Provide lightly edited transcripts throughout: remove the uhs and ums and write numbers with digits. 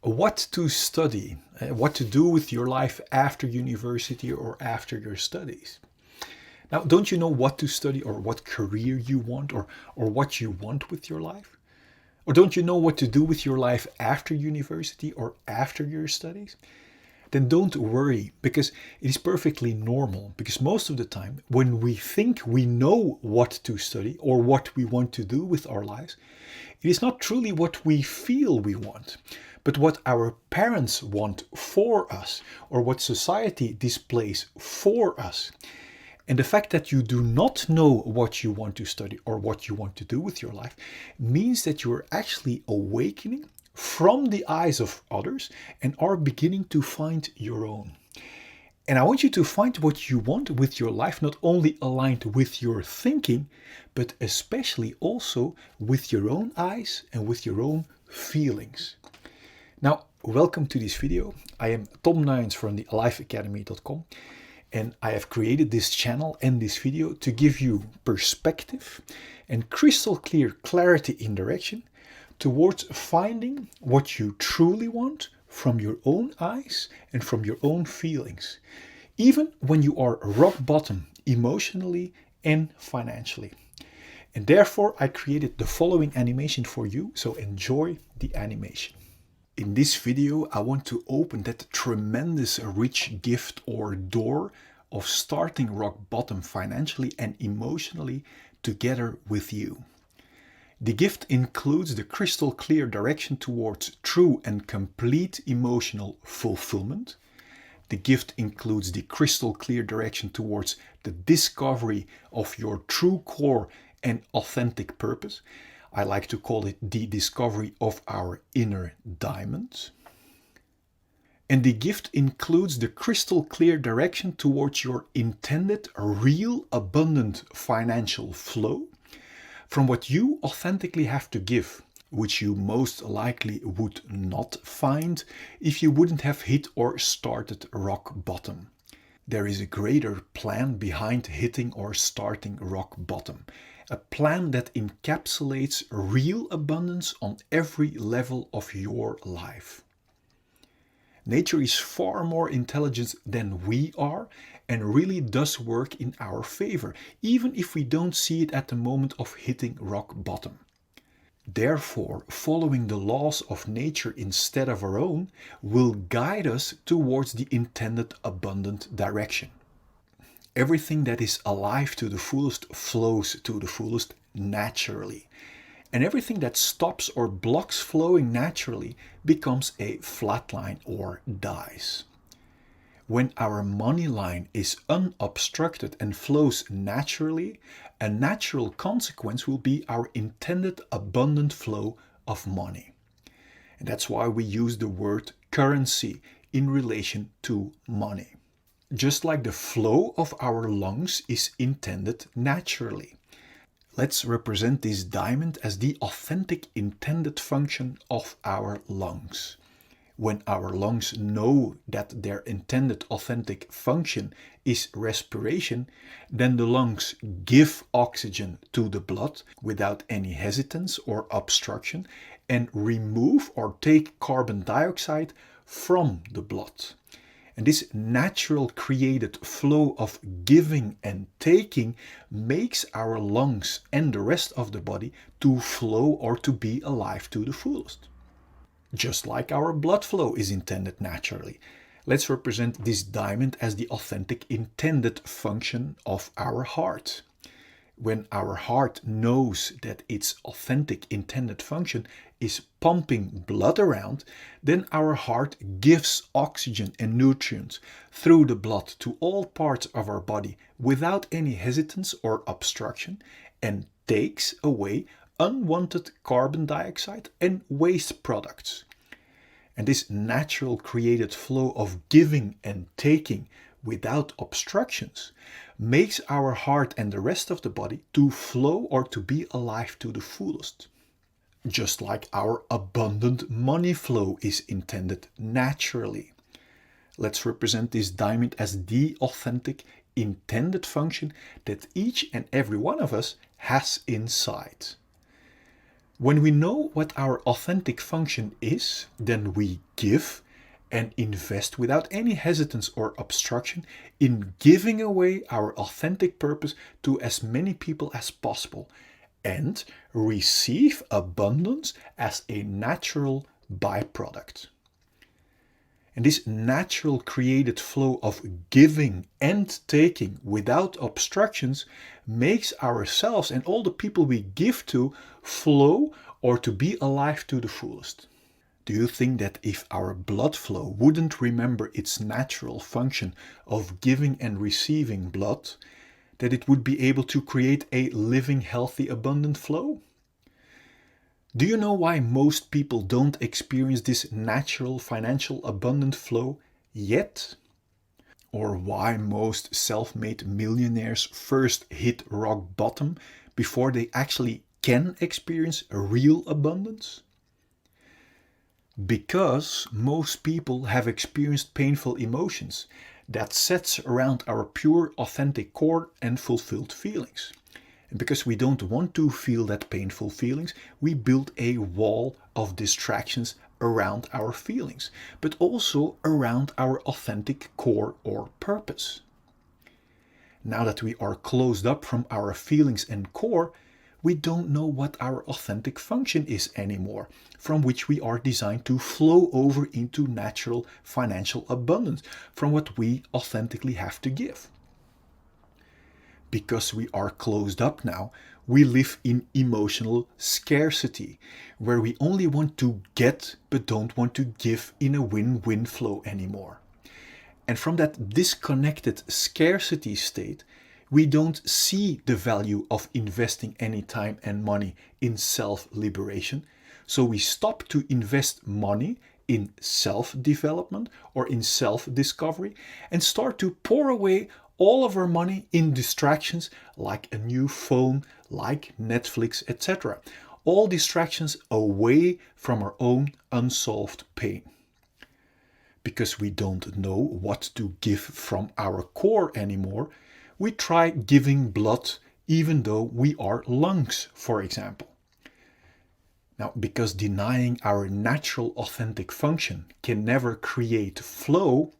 What to study, what to do with your life after university or after your studies. Now, don't you know what to study or what career you want or what you want with your life? Or don't you know what to do with your life after university or after your studies? Then don't worry, because it is perfectly normal. Because most of the time, when we think we know what to study or what we want to do with our lives, it is not truly what we feel we want, but what our parents want for us or what society displays for us. And the fact that you do not know what you want to study or what you want to do with your life means that you are actually awakening from the eyes of others and are beginning to find your own. And I want you to find what you want with your life, not only aligned with your thinking, but especially also with your own eyes and with your own feelings. Now, welcome to this video. I am Tom Nuyens from the lifeacademy.com, and I have created this channel and this video to give you perspective and crystal clear clarity in direction towards finding what you truly want from your own eyes and from your own feelings, even when you are rock bottom emotionally and financially. And therefore, I created the following animation for you, so enjoy the animation. In this video, I want to open that tremendous rich gift or door of starting rock bottom financially and emotionally together with you. The gift includes the crystal clear direction towards true and complete emotional fulfillment. The gift includes the crystal clear direction towards the discovery of your true core and authentic purpose. I like to call it the discovery of our inner diamond. And the gift includes the crystal clear direction towards your intended, real, abundant financial flow from what you authentically have to give, which you most likely would not find if you wouldn't have hit or started rock bottom. There is a greater plan behind hitting or starting rock bottom, a plan that encapsulates real abundance on every level of your life. Nature is far more intelligent than we are and really does work in our favor, even if we don't see it at the moment of hitting rock bottom. Therefore, following the laws of nature instead of our own will guide us towards the intended abundant direction. Everything that is alive to the fullest flows to the fullest naturally. And everything that stops or blocks flowing naturally becomes a flat line or dies. When our money line is unobstructed and flows naturally, a natural consequence will be our intended abundant flow of money. And that's why we use the word currency in relation to money. Just like the flow of our lungs is intended naturally. Let's represent this diamond as the authentic intended function of our lungs. When our lungs know that their intended authentic function is respiration, then the lungs give oxygen to the blood without any hesitance or obstruction and remove or take carbon dioxide from the blood. And this natural created flow of giving and taking makes our lungs and the rest of the body to flow or to be alive to the fullest. Just like our blood flow is intended naturally. Let's represent this diamond as the authentic intended function of our heart. When our heart knows that its authentic intended function is pumping blood around, then our heart gives oxygen and nutrients through the blood to all parts of our body without any hesitance or obstruction and takes away unwanted carbon dioxide and waste products. And this natural created flow of giving and taking without obstructions makes our heart and the rest of the body to flow or to be alive to the fullest. Just like our abundant money flow is intended naturally. Let's represent this diamond as the authentic intended function that each and every one of us has inside. When we know what our authentic function is, then we give and invest without any hesitance or obstruction in giving away our authentic purpose to as many people as possible and receive abundance as a natural byproduct. And this natural created flow of giving and taking without obstructions makes ourselves and all the people we give to flow or to be alive to the fullest. Do you think that if our blood flow wouldn't remember its natural function of giving and receiving blood, that it would be able to create a living, healthy, abundant flow? Do you know why most people don't experience this natural financial abundant flow yet? Or why most self-made millionaires first hit rock bottom before they actually can experience a real abundance? Because most people have experienced painful emotions that sets around our pure, authentic core and fulfilled feelings. And because we don't want to feel that painful feelings, we build a wall of distractions around our feelings, but also around our authentic core or purpose. Now that we are closed up from our feelings and core, we don't know what our authentic function is anymore, from which we are designed to flow over into natural financial abundance, from what we authentically have to give. Because we are closed up now, we live in emotional scarcity, where we only want to get but don't want to give in a win-win flow anymore. And from that disconnected scarcity state, we don't see the value of investing any time and money in self-liberation. So we stop to invest money in self-development or in self-discovery and start to pour away all of our money in distractions like a new phone, like Netflix, etc. All distractions away from our own unsolved pain. Because we don't know what to give from our core anymore, we try giving blood even though we are lungs, for example. Now, because denying our natural authentic function can never create flow,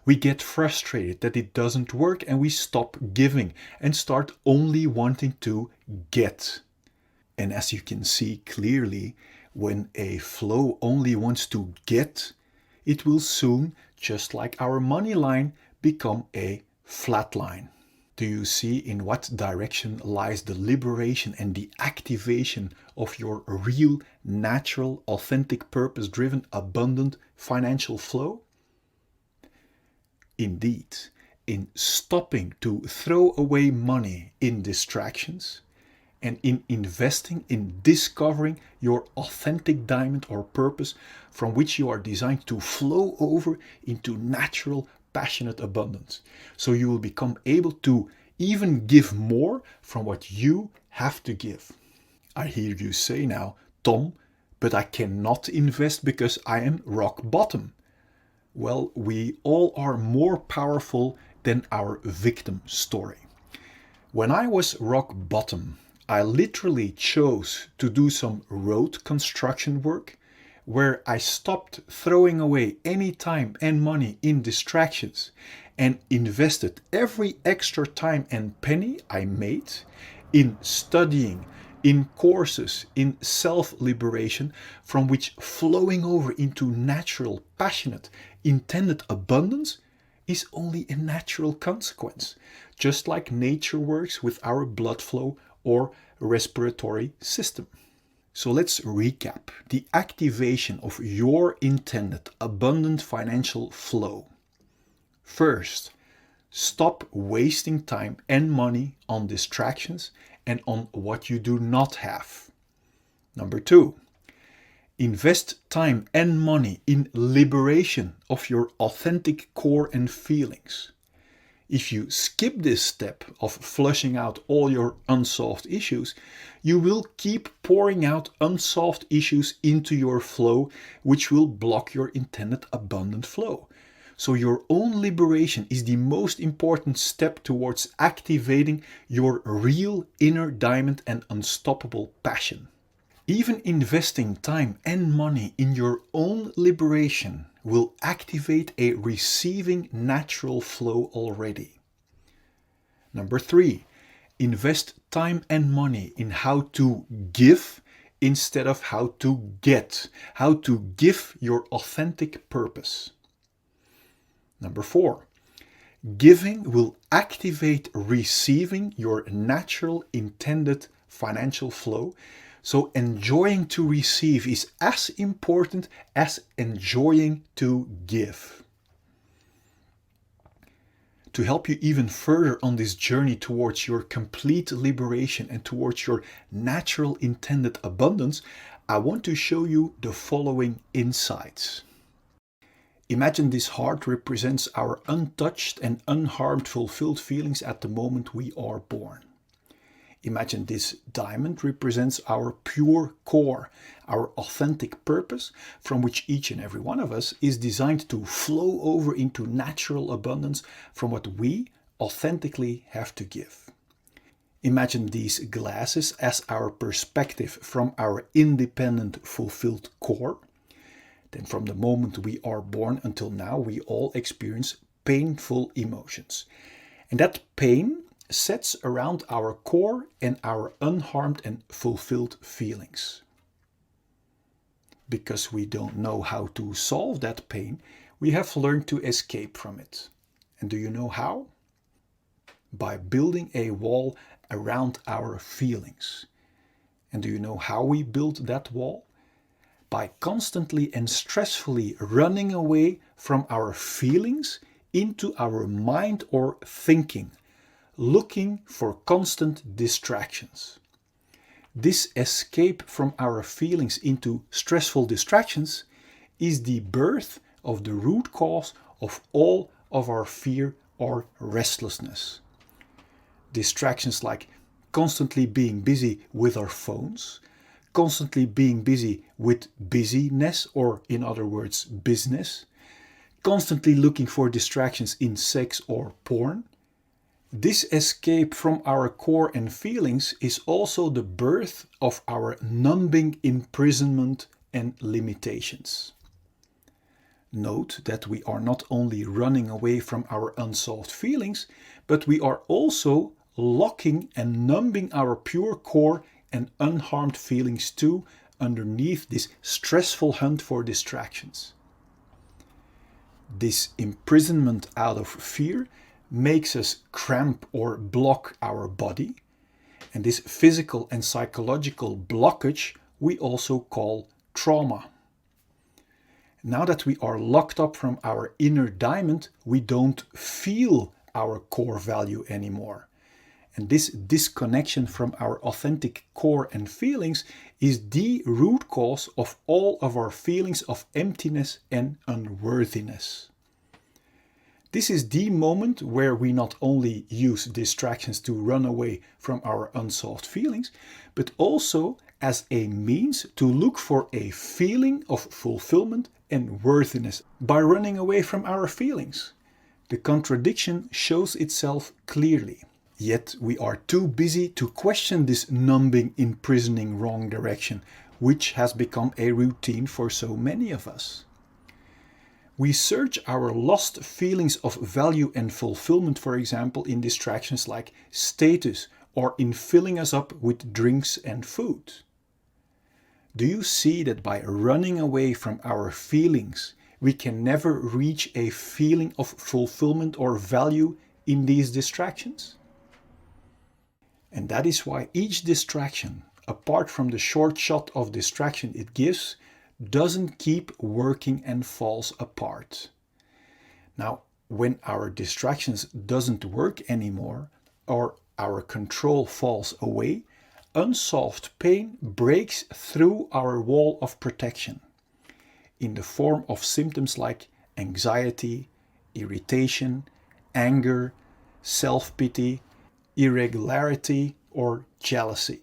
we get frustrated that it doesn't work and we stop giving and start only wanting to get. And as you can see clearly, when a flow only wants to get, it will soon, just like our money line, become a flat line. Do you see in what direction lies the liberation and the activation of your real, natural, authentic, purpose-driven, abundant financial flow? Indeed, in stopping to throw away money in distractions and in investing in discovering your authentic diamond or purpose from which you are designed to flow over into natural, passionate abundance. So you will become able to even give more from what you have to give. I hear you say now, Tom, but I cannot invest because I am rock bottom. Well, we all are more powerful than our victim story. When I was rock bottom, I literally chose to do some road construction work where I stopped throwing away any time and money in distractions and invested every extra time and penny I made in studying, in courses, in self-liberation, from which flowing over into natural, passionate, intended abundance is only a natural consequence, just like nature works with our blood flow or respiratory system. So let's recap the activation of your intended abundant financial flow. First, stop wasting time and money on distractions and on what you do not have. Number two, invest time and money in liberation of your authentic core and feelings. If you skip this step of flushing out all your unsolved issues, you will keep pouring out unsolved issues into your flow, which will block your intended abundant flow. So your own liberation is the most important step towards activating your real inner diamond and unstoppable passion. Even investing time and money in your own liberation will activate a receiving natural flow already. Number 3, invest time and money in how to give instead of how to get, how to give your authentic purpose. Number 4, giving will activate receiving your natural intended financial flow. So enjoying to receive is as important as enjoying to give. To help you even further on this journey towards your complete liberation and towards your natural intended abundance, I want to show you the following insights. Imagine this heart represents our untouched and unharmed fulfilled feelings at the moment we are born. Imagine this diamond represents our pure core, our authentic purpose, from which each and every one of us is designed to flow over into natural abundance from what we authentically have to give. Imagine these glasses as our perspective from our independent, fulfilled core. Then from the moment we are born until now, we all experience painful emotions. And that pain sets around our core and our unharmed and fulfilled feelings. Because we don't know how to solve that pain, we have learned to escape from it. And do you know how? By building a wall around our feelings. And do you know how we build that wall? By constantly and stressfully running away from our feelings into our mind or thinking, looking for constant distractions. This escape from our feelings into stressful distractions is the birth of the root cause of all of our fear or restlessness. Distractions like constantly being busy with our phones, constantly being busy with busyness, or in other words, business, constantly looking for distractions in sex or porn. This escape from our core and feelings is also the birth of our numbing imprisonment and limitations. Note that we are not only running away from our unsolved feelings, but we are also locking and numbing our pure core and unharmed feelings too underneath this stressful hunt for distractions. This imprisonment out of fear makes us cramp or block our body, and this physical and psychological blockage we also call trauma. Now that we are locked up from our inner diamond, we don't feel our core value anymore. And this disconnection from our authentic core and feelings is the root cause of all of our feelings of emptiness and unworthiness. This is the moment where we not only use distractions to run away from our unsolved feelings, but also as a means to look for a feeling of fulfillment and worthiness by running away from our feelings. The contradiction shows itself clearly. Yet we are too busy to question this numbing, imprisoning wrong direction, which has become a routine for so many of us. We search our lost feelings of value and fulfillment, for example, in distractions like status or in filling us up with drinks and food. Do you see that by running away from our feelings, we can never reach a feeling of fulfillment or value in these distractions? And that is why each distraction, apart from the short shot of distraction it gives, doesn't keep working and falls apart. Now, when our distractions doesn't work anymore, or our control falls away, unsolved pain breaks through our wall of protection in the form of symptoms like anxiety, irritation, anger, self-pity, irregularity, or jealousy.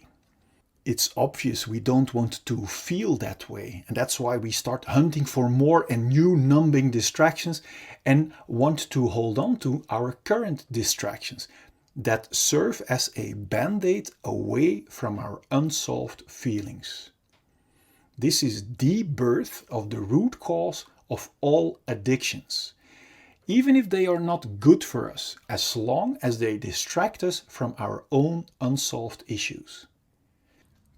It's obvious we don't want to feel that way, and that's why we start hunting for more and new numbing distractions and want to hold on to our current distractions that serve as a band-aid away from our unsolved feelings. This is the birth of the root cause of all addictions, even if they are not good for us, as long as they distract us from our own unsolved issues.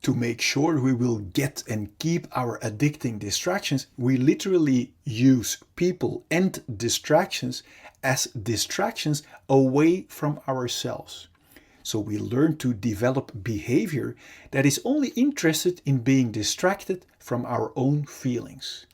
To make sure we will get and keep our addicting distractions, we literally use people and distractions as distractions away from ourselves. So we learn to develop behavior that is only interested in being distracted from our own feelings.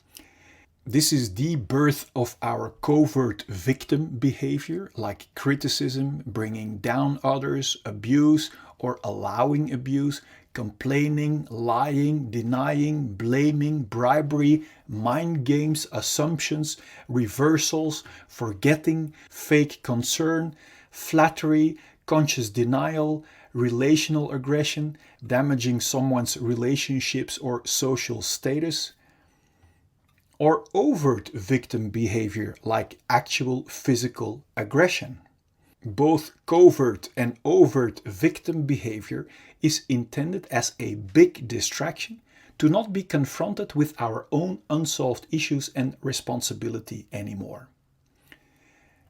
This is the birth of our covert victim behavior, like criticism, bringing down others, abuse or allowing abuse, complaining, lying, denying, blaming, bribery, mind games, assumptions, reversals, forgetting, fake concern, flattery, conscious denial, relational aggression, damaging someone's relationships or social status, or overt victim behavior like actual physical aggression. Both covert and overt victim behavior is intended as a big distraction to not be confronted with our own unsolved issues and responsibility anymore.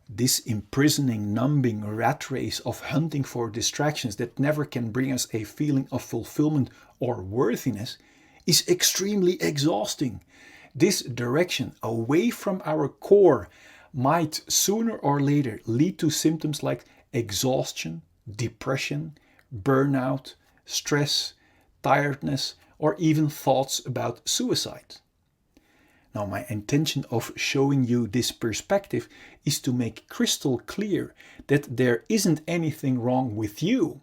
This imprisoning, numbing rat race of hunting for distractions that never can bring us a feeling of fulfillment or worthiness is extremely exhausting. This direction away from our core might sooner or later lead to symptoms like exhaustion, depression, burnout, stress, tiredness, or even thoughts about suicide. Now, my intention of showing you this perspective is to make crystal clear that there isn't anything wrong with you.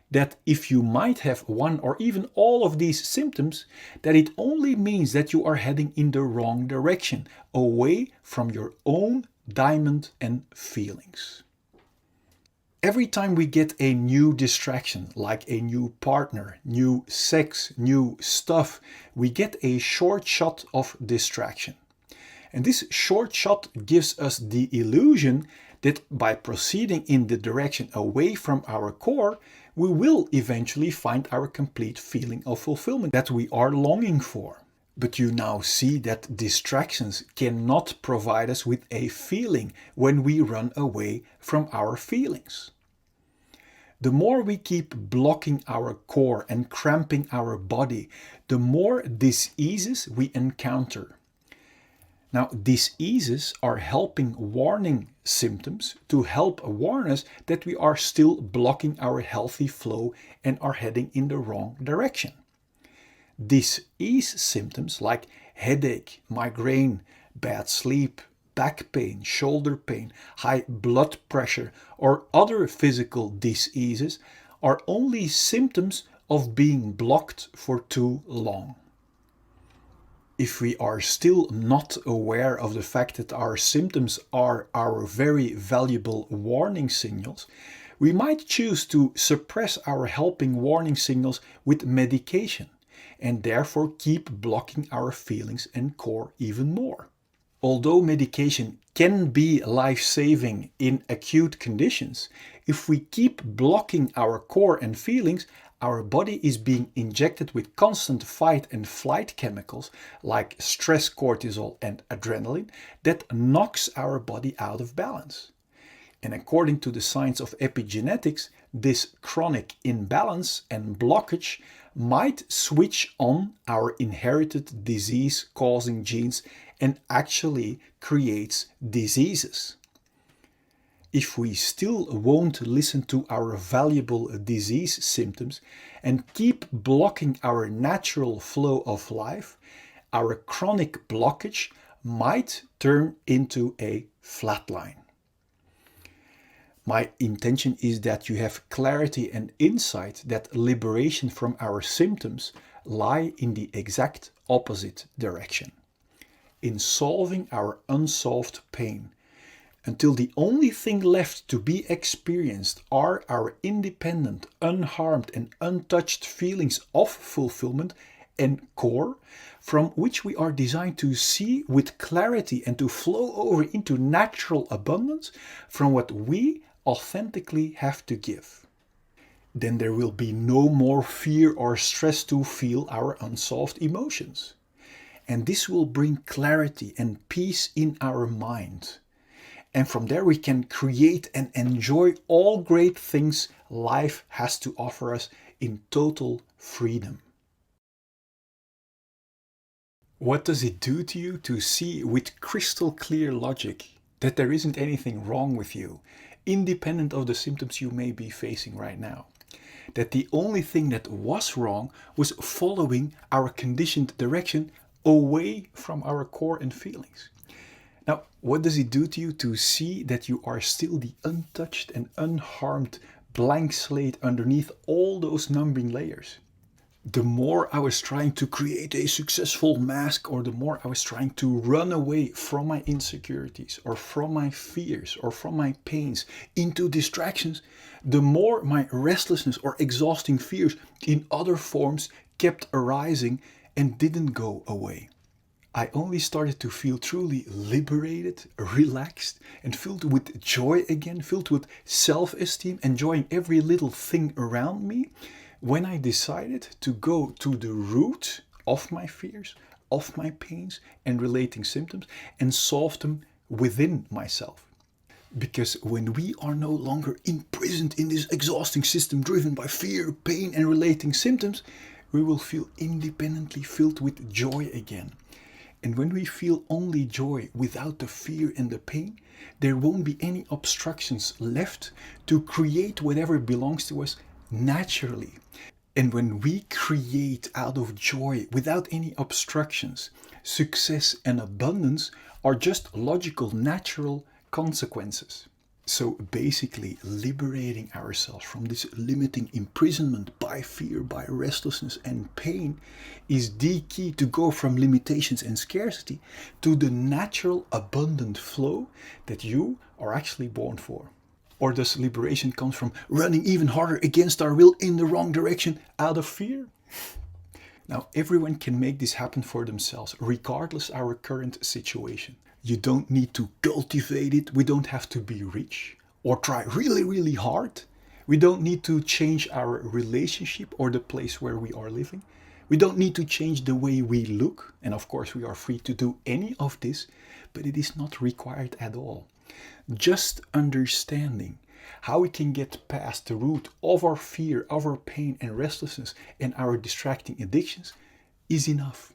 That if you might have one or even all of these symptoms, that it only means that you are heading in the wrong direction, away from your own diamond and feelings. Every time we get a new distraction, like a new partner, new sex, new stuff, we get a short shot of distraction. And this short shot gives us the illusion that by proceeding in the direction away from our core, we will eventually find our complete feeling of fulfillment that we are longing for. But you now see that distractions cannot provide us with a feeling when we run away from our feelings. The more we keep blocking our core and cramping our body, the more diseases we encounter. Now, diseases are helping warning symptoms to help warn us that we are still blocking our healthy flow and are heading in the wrong direction. Disease symptoms like headache, migraine, bad sleep, back pain, shoulder pain, high blood pressure, or other physical diseases are only symptoms of being blocked for too long. If we are still not aware of the fact that our symptoms are our very valuable warning signals, we might choose to suppress our helping warning signals with medication and therefore keep blocking our feelings and core even more. Although medication can be life-saving in acute conditions, if we keep blocking our core and feelings, our body is being injected with constant fight and flight chemicals like stress cortisol and adrenaline that knocks our body out of balance. And according to the science of epigenetics, this chronic imbalance and blockage might switch on our inherited disease-causing genes and actually creates diseases. If we still won't listen to our valuable disease symptoms and keep blocking our natural flow of life, our chronic blockage might turn into a flatline. My intention is that you have clarity and insight that liberation from our symptoms lie in the exact opposite direction, in solving our unsolved pain, until the only thing left to be experienced are our independent, unharmed and untouched feelings of fulfillment and core, from which we are designed to see with clarity and to flow over into natural abundance from what we authentically have to give. then there will be no more fear or stress to feel our unsolved emotions. And this will bring clarity and peace in our mind. And from there we can create and enjoy all great things life has to offer us in total freedom. What does it do to you to see with crystal clear logic that there isn't anything wrong with you, independent of the symptoms you may be facing right now? That the only thing that was wrong was following our conditioned direction away from our core and feelings. Now, what does it do to you to see that you are still the untouched and unharmed blank slate underneath all those numbing layers? The more I was trying to create a successful mask, or the more I was trying to run away from my insecurities or from my fears or from my pains into distractions, the more my restlessness or exhausting fears in other forms kept arising and didn't go away. I only started to feel truly liberated, relaxed, and filled with joy again, filled with self-esteem, enjoying every little thing around me, when I decided to go to the root of my fears, of my pains and relating symptoms, and solve them within myself. Because when we are no longer imprisoned in this exhausting system driven by fear, pain and relating symptoms, we will feel independently filled with joy again. And when we feel only joy without the fear and the pain, there won't be any obstructions left to create whatever belongs to us naturally. And when we create out of joy without any obstructions, success and abundance are just logical, natural consequences. So basically, liberating ourselves from this limiting imprisonment by fear, by restlessness and pain is the key to go from limitations and scarcity to the natural, abundant flow that you are actually born for. Or does liberation come from running even harder against our will in the wrong direction out of fear? Now, everyone can make this happen for themselves, regardless of our current situation. You don't need to cultivate it. We don't have to be rich or try really, really hard. We don't need to change our relationship or the place where we are living. We don't need to change the way we look. And of course, we are free to do any of this, but it is not required at all. Just understanding how we can get past the root of our fear, of our pain and restlessness and our distracting addictions is enough.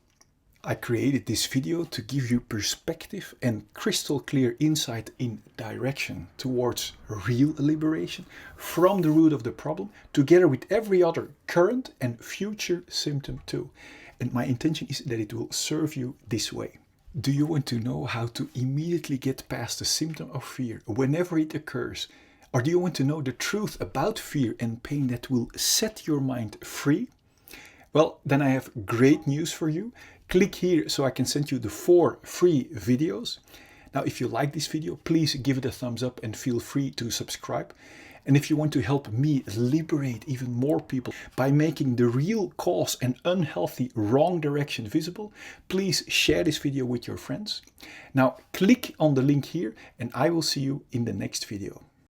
I created this video to give you perspective and crystal clear insight in direction towards real liberation from the root of the problem, together with every other current and future symptom too. And my intention is that it will serve you this way. Do you want to know how to immediately get past the symptom of fear whenever it occurs? Or do you want to know the truth about fear and pain that will set your mind free? Well, then I have great news for you. Click here so I can send you the 4 free videos. Now, if you like this video, please give it a thumbs up and feel free to subscribe. And if you want to help me liberate even more people by making the real cause and unhealthy wrong direction visible, please share this video with your friends. Now, click on the link here and I will see you in the next video.